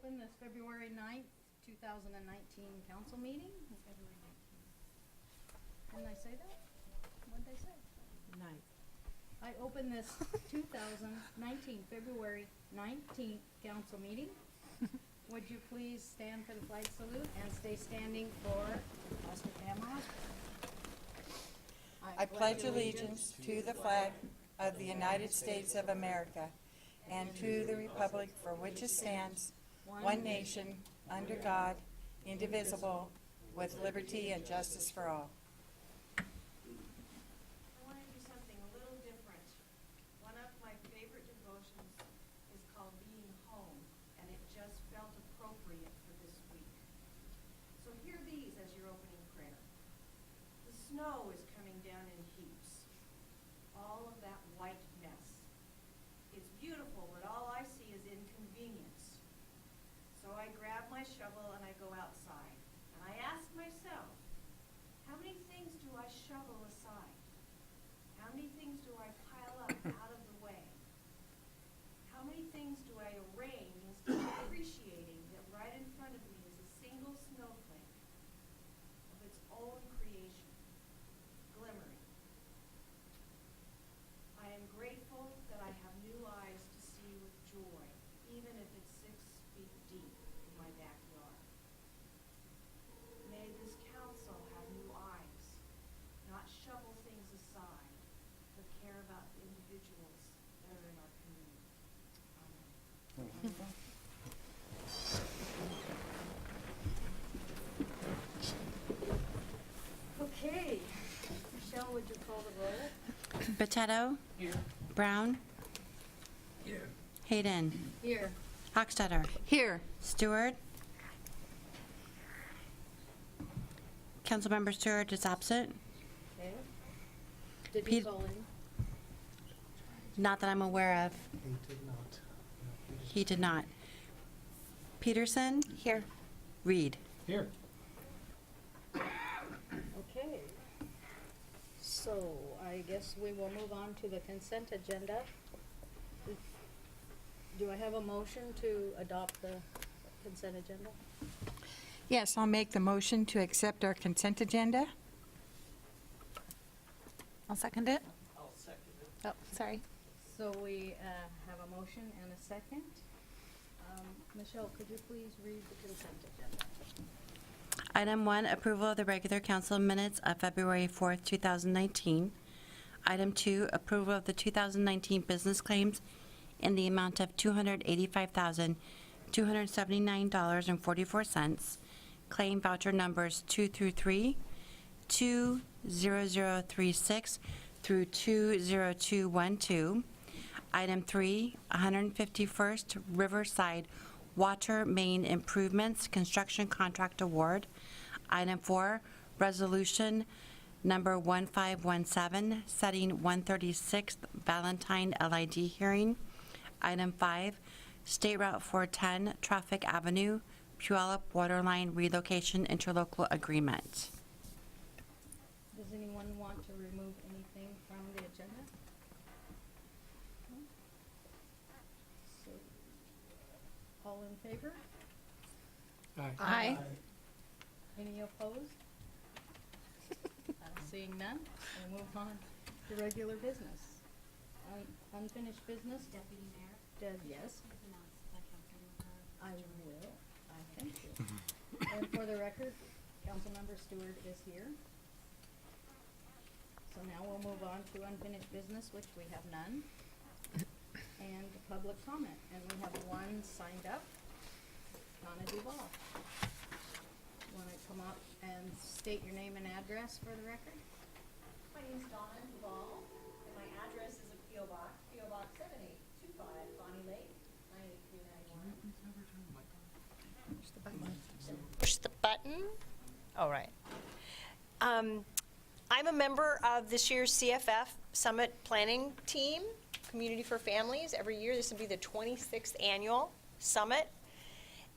open this February 9th, 2019 council meeting. February 19th. Didn't I say that? What did I say? 9th. I open this 2019 February 19th council meeting. Would you please stand for the flag salute and stay standing for Pastor Pam Osborne. I pledge allegiance to the flag of the United States of America and to the republic for which it stands, one nation, under God, indivisible, with liberty and justice for all. I want to do something a little different. One of my favorite devotions is called Being Home, and it just felt appropriate for this week. So hear these as your opening prayer. The snow is coming down in heaps. All of that white mess. It's beautiful, but all I see is inconvenience. So I grab my shovel and I go outside. And I ask myself, how many things do I shovel aside? How many things do I pile up out of the way? How many things do I arrange instead of appreciating that right in front of me is a single snowflake of its own creation, glimmering? I am grateful that I have new eyes to see with joy, even if it's 6 feet deep in my backyard. May this council have new eyes, not shovel things aside, but care about the individuals that are in our community. Amen. Okay. Michelle, would you call the roll? Botetto? Here. Brown? Here. Hayden? Here. Hochstetter? Here. Stewart? Councilmember Stewart is absent. Okay. Did you Pete- call in? Not that I'm aware of. He did not. He did not. Peterson? Here. Reed? Here. Okay. So I guess we will move on to the consent agenda. Do I have a motion to adopt the consent agenda? Yes, I'll make the motion to accept our consent agenda. I'll second it. I'll second it. Oh, sorry. So we have a motion and a second. Michelle, could you please read the consent agenda? Item 1, approval of the regular council minutes of February 4th, 2019. Item 2, approval of the 2019 business claims in the amount of $285,279.44. Claim voucher numbers 2 through 3, 20036 through 20212. Item 3, 151st Riverside Water Main Improvements Construction Contract Award. Item 4, resolution number 1517, setting 136th Valentine LID hearing. Item 5, State Route 410 Traffic Avenue Puyallup Waterline Relocation Interlocal Agreement. Does anyone want to remove anything from the agenda? No? So, all in favor? Aye. Any opposed? Seeing none, we'll move on to regular business. Unfinished business? Deputy Mayor? Yes, Announce by Councilmember I will. I thank you. And for the record, Councilmember Stewart is here. So now we'll move on to unfinished business, which we have none. And public comment, and we have one signed up, Donna Duval. Want to come up and state your name and address for the record? My name is Donna Duval, and my address is a P.O. Box 7825, Bonnie Lake, 98391. Push the button. All right. I'm a member of this year's CFF Summit Planning Team, Community for Families. Every year, this will be the 26th annual summit.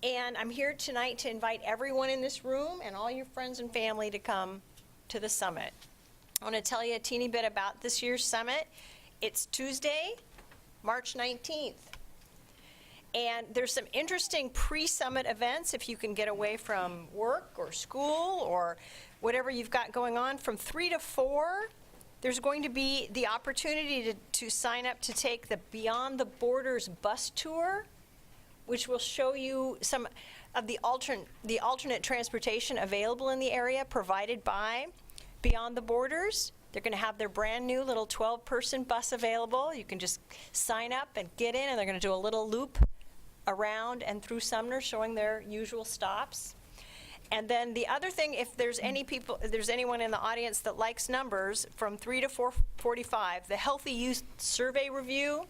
And I'm here tonight to invite everyone in this room and all your friends and family to come to the summit. I want to tell you a teeny bit about this year's summit. It's Tuesday, March 19th. And there's some interesting pre-summit events if you can get away from work or school or whatever you've got going on. From 3 to 4, there's going to be the opportunity to sign up to take the Beyond the Borders bus tour, which will show you some of the alternate transportation available in the area provided by Beyond the Borders. They're going to have their brand new little 12-person bus available. You can just sign up and get in, and they're going to do a little loop around and through Sumner showing their usual stops. And then the other thing, if there's anyone in the audience that likes numbers, from 3 to 4:45, the Healthy Youth Survey Review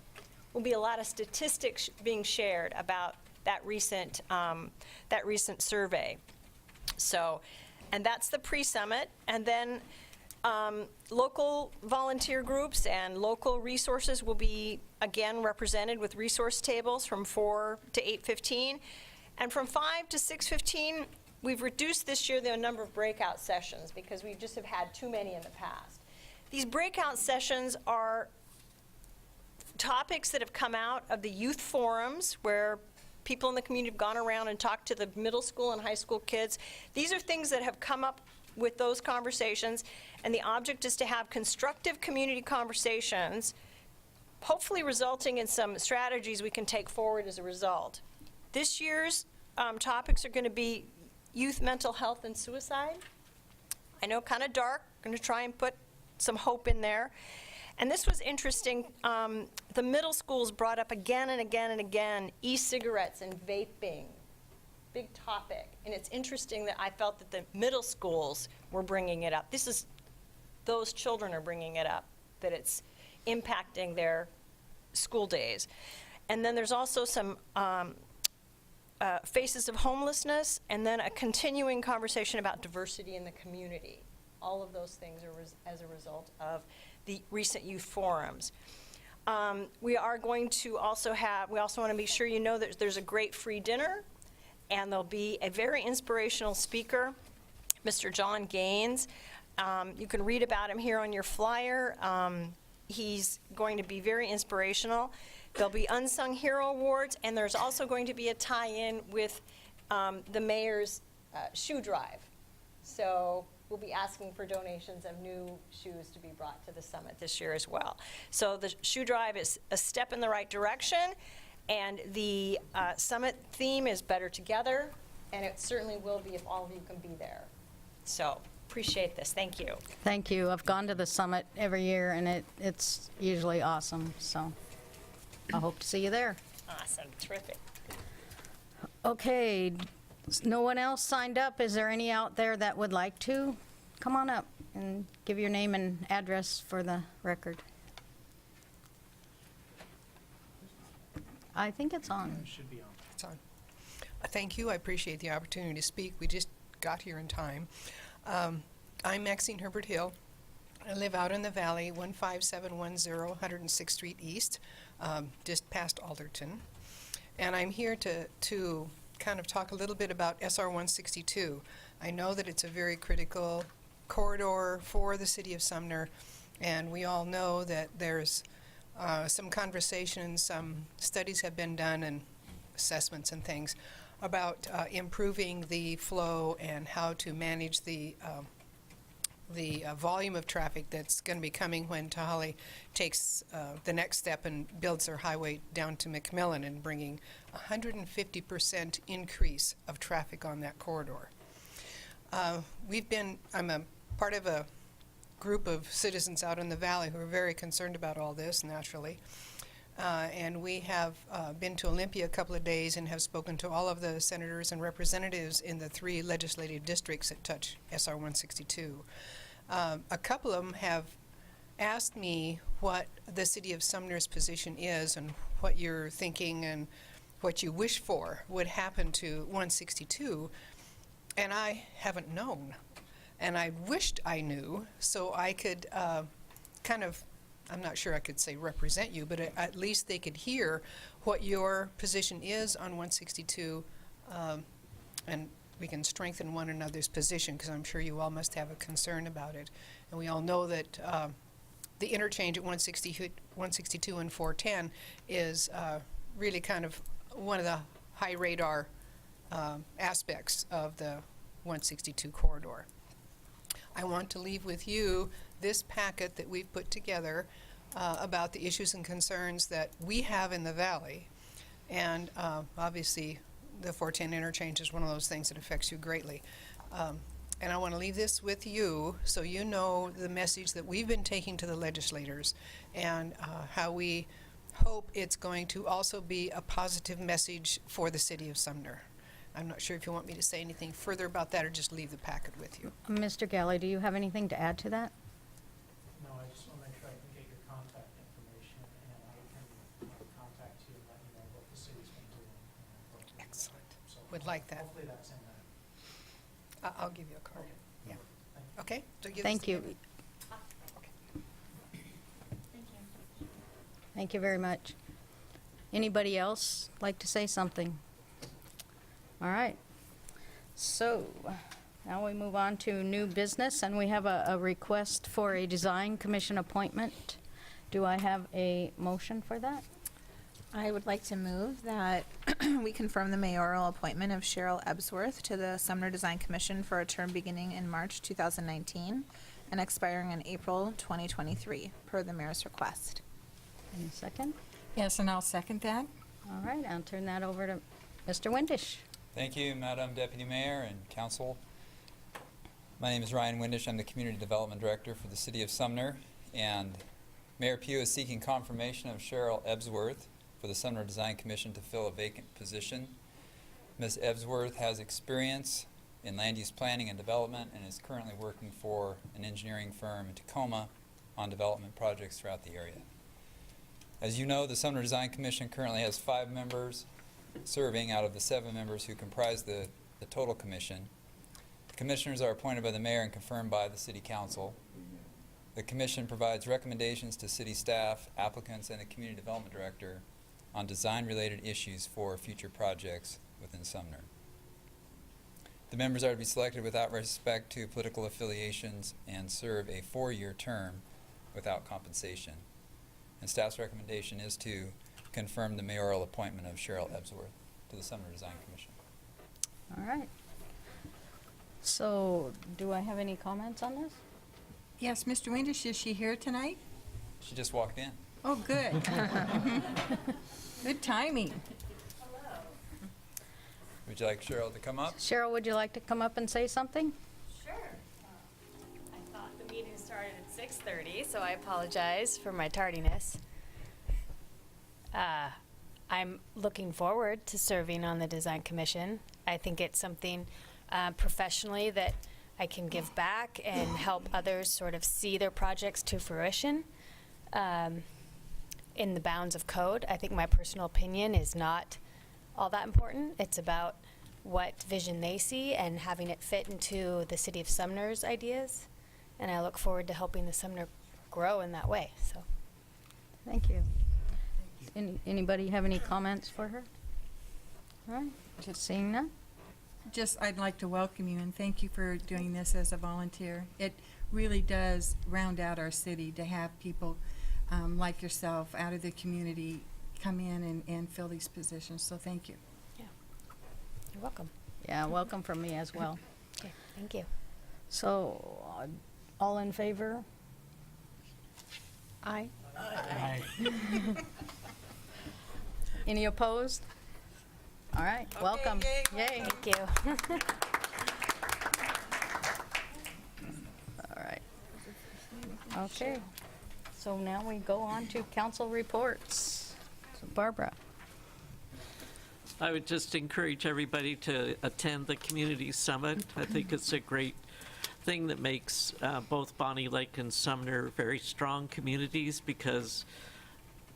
will be a lot of statistics being shared about that recent survey. So, and that's the pre-summit. And then local volunteer groups and local resources will be, again, represented with resource tables from 4 to 8:15. And from 5 to 6:15, we've reduced this year the number of breakout sessions because we just have had too many in the past. These breakout sessions are topics that have come out of the youth forums where people in the community have gone around and talked to the middle school and high school kids. These are things that have come up with those conversations, and the object is to have constructive community conversations, hopefully resulting in some strategies we can take forward as a result. This year's topics are going to be youth mental health and suicide. I know, kind of dark. I'm going to try and put some hope in there. And this was interesting. The middle schools brought up again and again and again e-cigarettes and vaping. Big topic. And it's interesting that I felt that the middle schools were bringing it up. Those children are bringing it up, that it's impacting their school days. And then there's also some faces of homelessness, and then a continuing conversation about diversity in the community. All of those things are as a result of the recent youth forums. We are going to also we also want to be sure you know that there's a great free dinner, and there'll be a very inspirational speaker, Mr. John Gaines. You can read about him here on your flyer. He's going to be very inspirational. There'll be Unsung Hero Awards, and there's also going to be a tie-in with the mayor's shoe drive. So we'll be asking for donations of new shoes to be brought to the summit this year as well. So the shoe drive is a step in the right direction, and the summit theme is Better Together, and it certainly will be if all of you can be there. So appreciate this. Thank you. Thank you. I've gone to the summit every year, and it's usually awesome, so I hope to see you there. Awesome. Terrific. Okay, no one else signed up. Is there any out there that would like to? Come on up and give your name and address for the record. I think it's on. It should be on. It's on. Thank you. I appreciate the opportunity to speak. We just got here in time. I'm Maxine Herbert Hill. I live out in the valley, 15710 106th Street East, just past Alderton. And I'm here to kind of talk a little bit about SR 162. I know that it's a very critical corridor for the city of Sumner, and we all know that there's some conversations, some studies have been done, and assessments and things about improving the flow and how to manage the volume of traffic that's going to be coming when Tahali takes the next step and builds their highway down to McMillan, and bringing 150% increase of traffic on that corridor. I'm a part of a group of citizens out in the valley who are very concerned about all this, naturally. And we have been to Olympia a couple of days and have spoken to all of the senators and representatives in the 3 legislative districts that touch SR 162. A couple of them have asked me what the city of Sumner's position is and what you're thinking and what you wish for would happen to 162, and I haven't known. And I wished I knew so I could kind of, I'm not sure I could say represent you, but at least they could hear what your position is on 162, and we can strengthen one another's position, because I'm sure you all must have a concern about it. And we all know that the interchange at 162 and 410 is really kind of one of the high radar aspects of the 162 corridor. I want to leave with you this packet that we've put together about the issues and concerns that we have in the valley. And obviously, the 410 interchange is one of those things that affects you greatly. And I want to leave this with you so you know the message that we've been taking to the legislators and how we hope it's going to also be a positive message for the city of Sumner. I'm not sure if you want me to say anything further about that or just leave the packet with you. Mr. Galley, do you have anything to add to that? No, I just want to make sure I can get your contact information and I can contact you and let you know what the city's been doing. And what we're Excellent. doing. So Would like that. Hopefully that's in there. I'll give you a card. Okay. Yeah. Okay? So give this Thank to you. Debbie. Thank you very much. Anybody else like to say something? All right. So now we move on to new business, and we have a request for a design commission appointment. Do I have a motion for that? I would like to move that we confirm the mayoral appointment of Cheryl Ebsworth to the Sumner Design Commission for a term beginning in March 2019 and expiring in April 2023, per the mayor's request. Any second? Yes, and I'll second that. All right, I'll turn that over to Mr. Windisch. Thank you, Madam Deputy Mayor and Council. My name is Ryan Windisch. I'm the Community Development Director for the City of Sumner, and Mayor Pugh is seeking confirmation of Cheryl Ebsworth for the Sumner Design Commission to fill a vacant position. Ms. Ebsworth has experience in land use planning and development and is currently working for an engineering firm in Tacoma on development projects throughout the area. As you know, the Sumner Design Commission currently has 5 members serving out of the 7 members who comprise the total commission. The commissioners are appointed by the mayor and confirmed by the city council. The commission provides recommendations to city staff, applicants, and the community development director on design-related issues for future projects within Sumner. The members are to be selected without respect to political affiliations and serve a 4-year term without compensation. And staff's recommendation is to confirm the mayoral appointment of Cheryl Ebsworth to the Sumner Design Commission. All right. So, do I have any comments on this? Yes, Mr. Windisch, is she here tonight? She just walked in. Oh, good. Good timing. Would you like Cheryl to come up? Cheryl, would you like to come up and say something? Sure. I thought the meeting started at 6:30, so I apologize for my tardiness. I'm looking forward to serving on the Design Commission. I think it's something professionally that I can give back and help others sort of see their projects to fruition in the bounds of code. I think my personal opinion is not all that important. It's about what vision they see and having it fit into the City of Sumner's ideas. And I look forward to helping the Sumner grow in that way. So, Thank you. Anybody have any comments for her? All right, just seeing none. Just, I'd like to welcome you and thank you for doing this as a volunteer. It really does round out our city to have people like yourself out of the community come in and fill these positions, so thank you. yeah, you're welcome. Yeah, welcome from me as well. Okay, thank you. So, all in favor? Aye. Aye. Any opposed? All right, welcome. Yay. Thank you. All right. Okay. So now we go on to council reports. So Barbara. I would just encourage everybody to attend the community summit. I think it's a great thing that makes both Bonnie Lake and Sumner very strong communities, because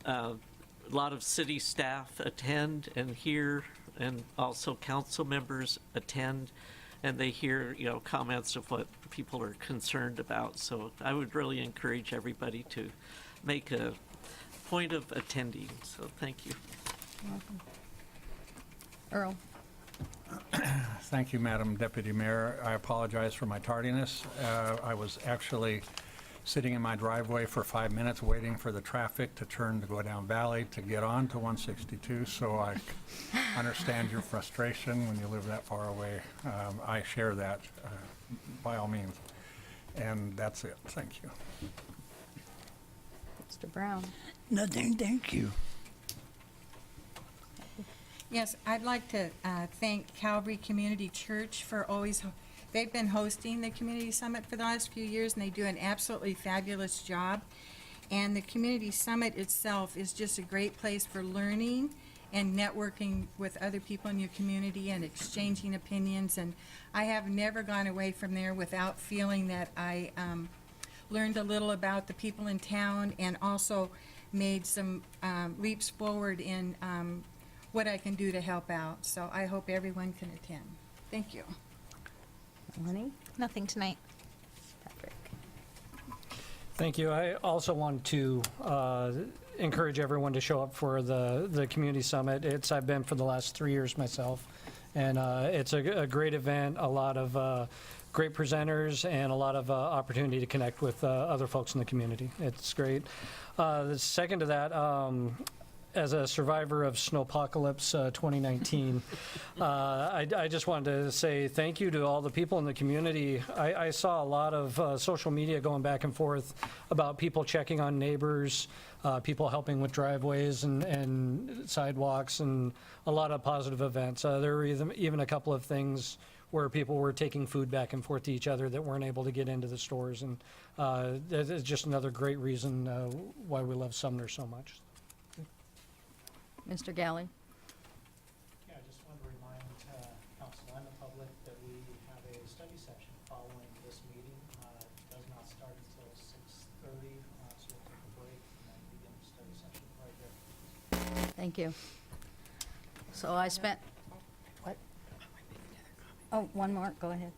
a lot of city staff attend and hear, and also council members attend, and they hear, comments of what people are concerned about. So I would really encourage everybody to make a point of attending. So thank you. Earl. Thank you, Madam Deputy Mayor. I apologize for my tardiness. I was actually sitting in my driveway for 5 minutes waiting for the traffic to turn to go down Valley to get on to 162, so I understand your frustration when you live that far away. I share that by all means. And that's it. Thank you. Mr. Brown? Nothing, thank you. Yes, I'd like to thank Calvary Community Church for always, they've been hosting the Community Summit for the last few years, and they do an absolutely fabulous job. And the Community Summit itself is just a great place for learning and networking with other people in your community and exchanging opinions. And I have never gone away from there without feeling that I learned a little about the people in town and also made some leaps forward in what I can do to help out. So I hope everyone can attend. Thank you. Lenny? Nothing tonight. Patrick? Thank you. I also want to encourage everyone to show up for the community summit. I've been for the last 3 years myself, and it's a great event, a lot of great presenters, and a lot of opportunity to connect with other folks in the community. It's great. The second to that, as a survivor of Snowpocalypse 2019, I just wanted to say thank you to all the people in the community. I saw a lot of social media going back and forth about people checking on neighbors, people helping with driveways and sidewalks, and a lot of positive events. There were even a couple of things where people were taking food back and forth to each other that weren't able to get into the stores. And it's just another great reason why we love Sumner so much. Mr. Galley? Yeah, I just want to remind council and the public that we have a study session following this meeting. It does not start until 6:30, so we'll take a break and then begin the study session right there. Thank you. So I spent, what? Oh, one more, go ahead.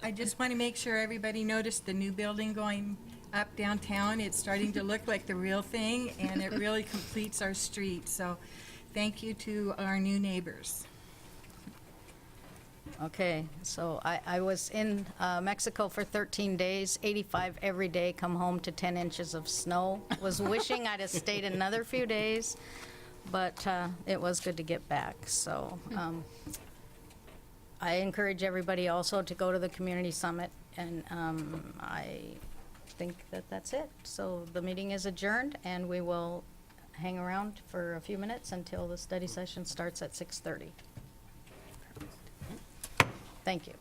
I just want to make sure everybody noticed the new building going up downtown. It's starting to look like the real thing, and it really completes our street. So thank you to our new neighbors. Okay, so I was in Mexico for 13 days, 85 every day, come home to 10 inches of snow. Was wishing I'd have stayed another few days, but it was good to get back. So I encourage everybody also to go to the community summit, and I think that that's it. So the meeting is adjourned, and we will hang around for a few minutes until the study session starts at 6:30. Thank you.